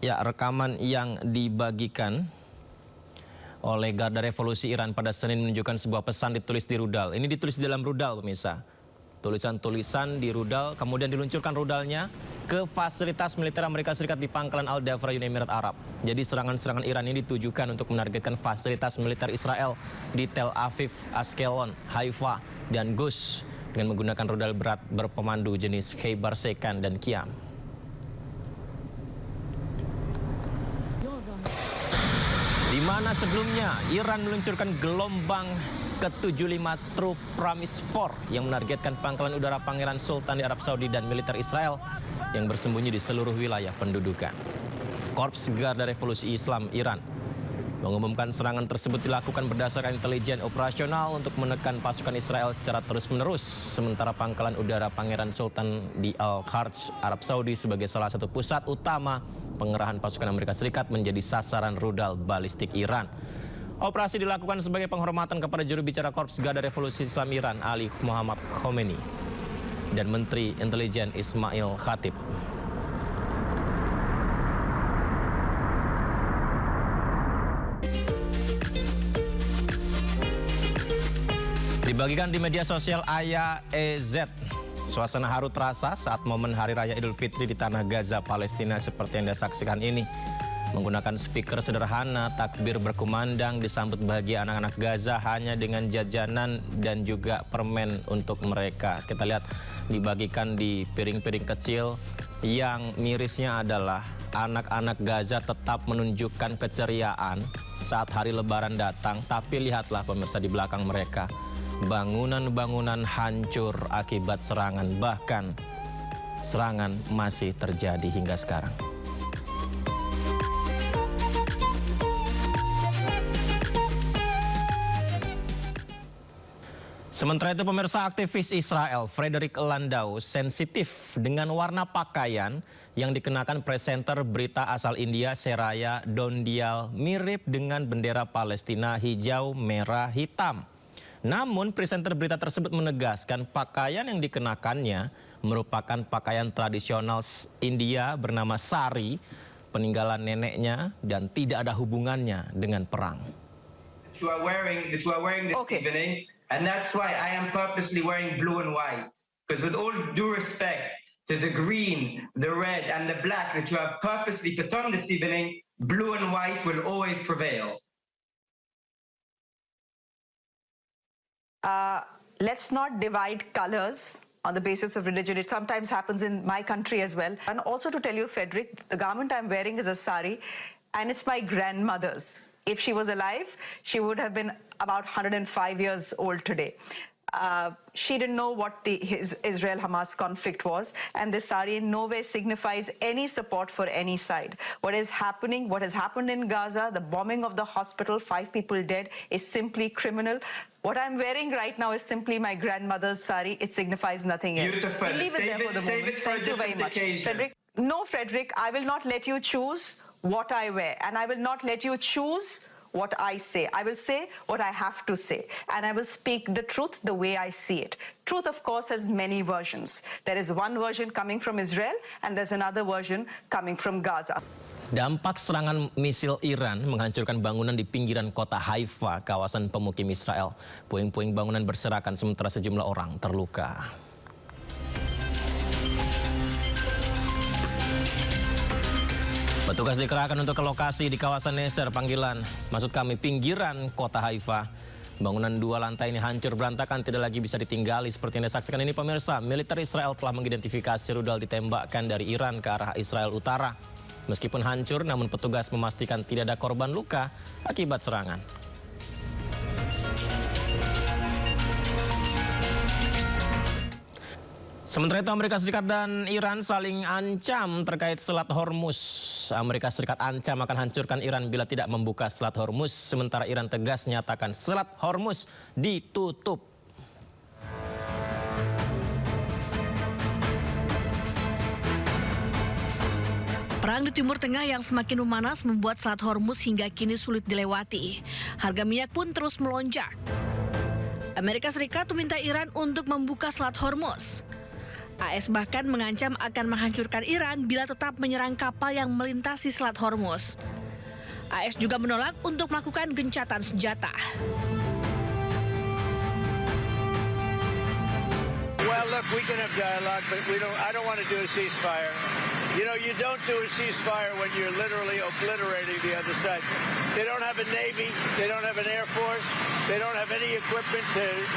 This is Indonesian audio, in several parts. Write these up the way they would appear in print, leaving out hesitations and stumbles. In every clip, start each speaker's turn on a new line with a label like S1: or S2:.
S1: Ya, rekaman yang dibagikan oleh Garda Revolusi Iran pada Senin menunjukkan sebuah pesan ditulis di rudal. Ini ditulis di dalam rudal, pemirsa. Tulisan-tulisan di rudal, kemudian diluncurkan rudalnya ke fasilitas militer Amerika Serikat di pangkalan Al-Dhafra, Uni Emirat Arab. Jadi serangan-serangan Iran ini ditujukan untuk menargetkan fasilitas militer Israel di Tel Aviv, Ashkelon, Haifa, dan Gus dengan menggunakan rudal berat berpemandu jenis Khaybar Shekan dan Qiyam. Di mana sebelumnya Iran meluncurkan gelombang ke-75 truk Pramis 4 yang menargetkan pangkalan udara Pangeran Sultan di Arab Saudi dan militer Israel yang bersembunyi di seluruh wilayah pendudukan. Korps Garda Revolusi Islam Iran mengumumkan serangan tersebut dilakukan berdasarkan intelijen operasional untuk menekan pasukan Israel secara terus-menerus, sementara pangkalan udara Pangeran Sultan di Al-Kharj, Arab Saudi sebagai salah satu pusat utama pengerahan pasukan Amerika Serikat menjadi sasaran rudal balistik Iran. Operasi dilakukan sebagai penghormatan kepada juru bicara Korps Garda Revolusi Islam Iran, Ali Muhammad Khomeini, dan Menteri Intelijen Ismail Khatib. Dibagikan di media sosial Aya EZ. Suasana haru terasa saat momen Hari Raya Idul Fitri di Tanah Gaza, Palestina seperti yang Anda saksikan ini. Menggunakan speaker sederhana, takbir berkumandang disambut bahagia anak-anak Gaza hanya dengan jajanan dan juga permen untuk mereka. Kita lihat dibagikan di piring-piring kecil yang mirisnya adalah anak-anak Gaza tetap menunjukkan keceriaan saat hari Lebaran datang. Tapi lihatlah pemirsa di belakang mereka. Bangunan-bangunan hancur akibat serangan, bahkan serangan masih terjadi hingga sekarang. Sementara itu pemirsa, aktivis Israel Frederick Landau sensitif dengan warna pakaian yang dikenakan presenter berita asal India Seraya Dondial mirip dengan bendera Palestina hijau, merah, hitam. Namun presenter berita tersebut menegaskan pakaian yang dikenakannya merupakan pakaian tradisional India bernama sari, peninggalan neneknya, dan tidak ada hubungannya dengan perang.
S2: You are wearing this evening, and that's why I am purposely wearing blue and white. Because with all due respect to the green, the red, and the black that you have purposely put on this evening, blue and white will always prevail.
S3: Let's not divide colors on the basis of religion. It sometimes happens in my country as well. And also to tell you, Frederick, the garment I'm wearing is a sari, and it's my grandmother's. If she was alive, she would have been about 105 years old today. She didn't know what the Israel-Hamas conflict was, and this sari in no way signifies any support for any side. What is happening, what has happened in Gaza, the bombing of the hospital, 5 people dead, is simply criminal. What I'm wearing right now is simply my grandmother's sari. It signifies nothing else.
S2: Beautiful.
S3: We'll leave it there for the moment. Thank you very much. Frederick, no, Frederick, I will not let you choose what I wear, and I will not let you choose what I say. I will say what I have to say, and I will speak the truth the way I see it. Truth, of course, has many versions. There is one version coming from Israel, and there's another version coming from Gaza.
S1: Dampak serangan misil Iran menghancurkan bangunan di pinggiran kota Haifa, kawasan pemukim Israel. Puing-puing bangunan berserakan sementara sejumlah orang terluka. Petugas dikerahkan untuk ke lokasi di kawasan Neser, maksud kami pinggiran kota Haifa. Bangunan 2 lantai ini hancur berantakan, tidak lagi bisa ditinggali. Seperti yang Anda saksikan ini pemirsa, militer Israel telah mengidentifikasi rudal ditembakkan dari Iran ke arah Israel Utara. Meskipun hancur, namun petugas memastikan tidak ada korban luka akibat serangan. Sementara itu Amerika Serikat dan Iran saling ancam terkait Selat Hormuz. Amerika Serikat ancam akan hancurkan Iran bila tidak membuka Selat Hormuz, sementara Iran tegas nyatakan Selat Hormuz ditutup.
S4: Perang di Timur Tengah yang semakin memanas membuat Selat Hormuz hingga kini sulit dilewati. Harga minyak pun terus melonjak. Amerika Serikat meminta Iran untuk membuka Selat Hormuz. AS bahkan mengancam akan menghancurkan Iran bila tetap menyerang kapal yang melintasi Selat Hormuz. AS juga menolak untuk melakukan gencatan senjata.
S5: Well, look, we can have dialogue, but I don't want to do a ceasefire. You know, you don't do a ceasefire when you're literally obliterating the other side. They don't have a Navy. They don't have an Air Force. They don't have any equipment.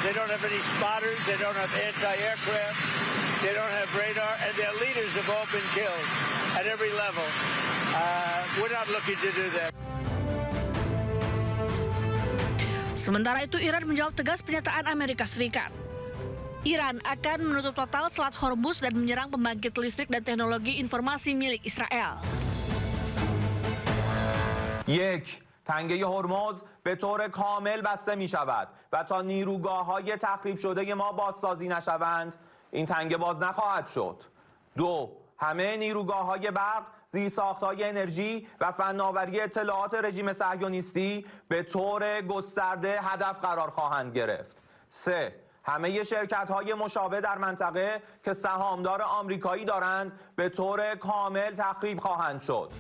S5: They don't have any spotters. They don't have anti-aircraft. They don't have radar. And their leaders have all been killed at every level. We're not looking to do that.
S4: Sementara itu, Iran menjawab tegas pernyataan Amerika Serikat. Iran akan menutup total Selat Hormuz dan menyerang pembangkit listrik dan teknologi informasi milik Israel.
S6: یک، تنگه هرمز به طور کامل بسته می شود و تا نیروگاه‌های تخریب شده ما بازسازی نشوند این تنگه باز نخواهد شد. دو، همه نیروگاه‌های برق، زیرساخت‌های انرژی و فناوری اطلاعات رژیم صهیونیستی به طور گسترده هدف قرار خواهند گرفت. سه، همه شرکت‌های مشابه در منطقه که سهامدار آمریکایی دارند به طور کامل تخریب خواهند شد.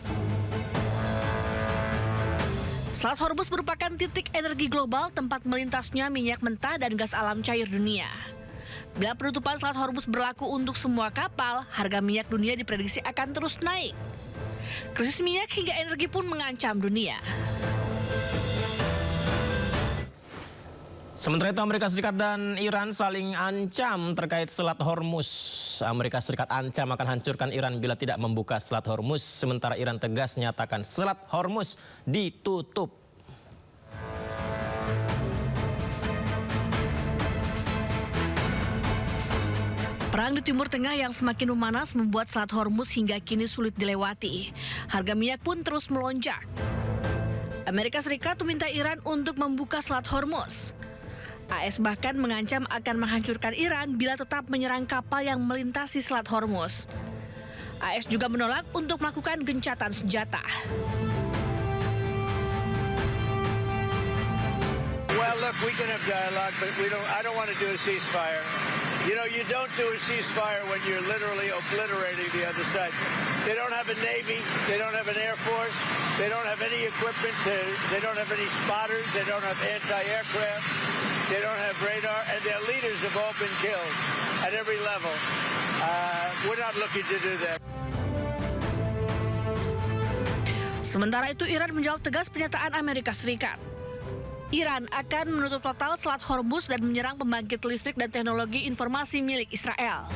S4: Selat Hormuz merupakan titik energi global tempat melintasnya minyak mentah dan gas alam cair dunia. Bila penutupan Selat Hormuz berlaku untuk semua kapal, harga minyak dunia diprediksi akan terus naik. Krisis minyak hingga energi pun mengancam dunia.
S1: Sementara itu Amerika Serikat dan Iran saling ancam terkait Selat Hormuz. Amerika Serikat ancam akan hancurkan Iran bila tidak membuka Selat Hormuz. Sementara Iran tegas nyatakan Selat Hormuz ditutup.
S4: Perang di Timur Tengah yang semakin memanas membuat Selat Hormuz hingga kini sulit dilewati. Harga minyak pun terus melonjak. Amerika Serikat meminta Iran untuk membuka Selat Hormuz. AS bahkan mengancam akan menghancurkan Iran bila tetap menyerang kapal yang melintasi Selat Hormuz. AS juga menolak untuk melakukan gencatan senjata.
S5: Well, look, we can have dialogue, but I don't want to do a ceasefire. You know, you don't do a ceasefire when you're literally obliterating the other side. They don't have a Navy. They don't have an Air Force. They don't have any equipment. They don't have any spotters. They don't have anti-aircraft. They don't have radar. And their leaders have all been killed at every level. We're not looking to do that.
S4: Sementara itu, Iran menjawab tegas pernyataan Amerika Serikat. Iran akan menutup total Selat Hormuz dan menyerang pembangkit listrik dan teknologi informasi milik Israel.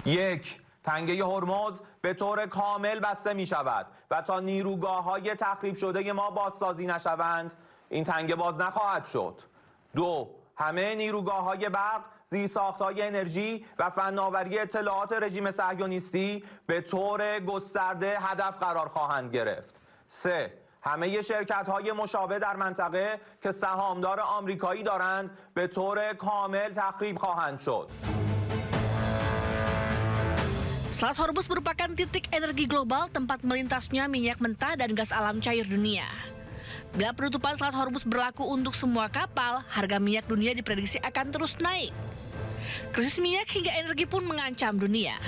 S6: یک، تنگه هرمز به طور کامل بسته می شود و تا نیروگاه‌های تخریب شده ما بازسازی نشوند این تنگه باز نخواهد شد. دو، همه نیروگاه‌های برق، زیرساخت‌های انرژی و فناوری اطلاعات رژیم صهیونیستی به طور گسترده هدف قرار خواهند گرفت. سه، همه شرکت‌های مشابه در منطقه که سهامدار آمریکایی دارند به طور کامل تخریب خواهند شد.
S4: Selat Hormuz merupakan titik energi global tempat melintasnya minyak mentah dan gas alam cair dunia. Bila penutupan Selat Hormuz berlaku untuk semua kapal, harga minyak dunia diprediksi akan terus naik. Krisis minyak hingga energi pun mengancam dunia.